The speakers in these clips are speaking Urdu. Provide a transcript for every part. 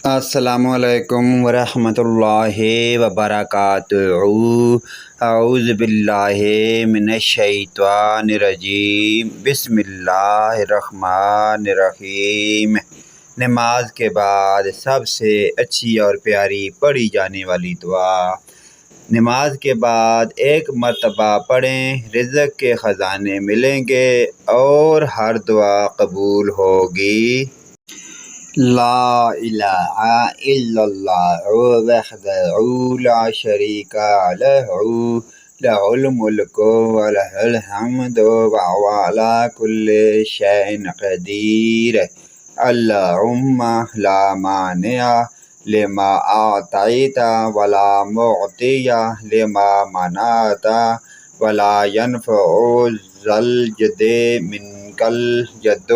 السلام علیکم ورحمۃ اللہ وبرکاتہ۔ اعوذ باللہ من الشیطان الرجیم، بسم اللہ الرحمن الرحیم۔ نماز کے بعد سب سے اچھی اور پیاری پڑھی جانے والی دعا۔ نماز کے بعد ایک مرتبہ پڑھیں، رزق کے خزانے ملیں گے اور ہر دعا قبول ہوگی۔ لا الہ الا اللہ وحدہ لا شریک لہ لہ الملک ولہ الحمد وہو علی کل شیء قدیر۔ اللہم لا مانع لما اعطیت ولا معطی لما منعت ولا ینفع ذا الجد منک الجد۔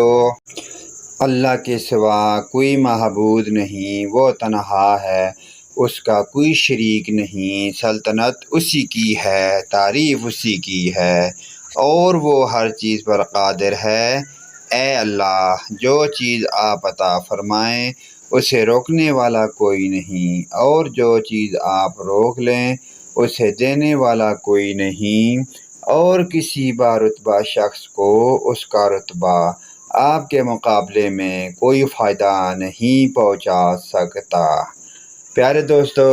اللہ کے سوا کوئی معبود نہیں، وہ تنہا ہے، اس کا کوئی شریک نہیں، سلطنت اسی کی ہے، تعریف اسی کی ہے، اور وہ ہر چیز پر قادر ہے۔ اے اللہ، جو چیز آپ عطا فرمائیں اسے روکنے والا کوئی نہیں، اور جو چیز آپ روک لیں اسے دینے والا کوئی نہیں، اور کسی برتبہ شخص کو اس کا رتبہ آپ کے مقابلے میں کوئی فائدہ نہیں پہنچا سکتا۔ پیارے دوستو،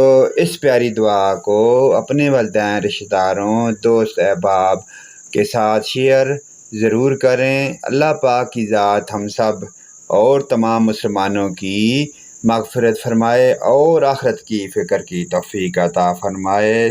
اس پیاری دعا کو اپنے والدین، رشتہ داروں، دوست احباب کے ساتھ شیئر ضرور کریں۔ اللہ پاک کی ذات ہم سب اور تمام مسلمانوں کی مغفرت فرمائے اور آخرت کی فکر کی توفیق عطا فرمائے۔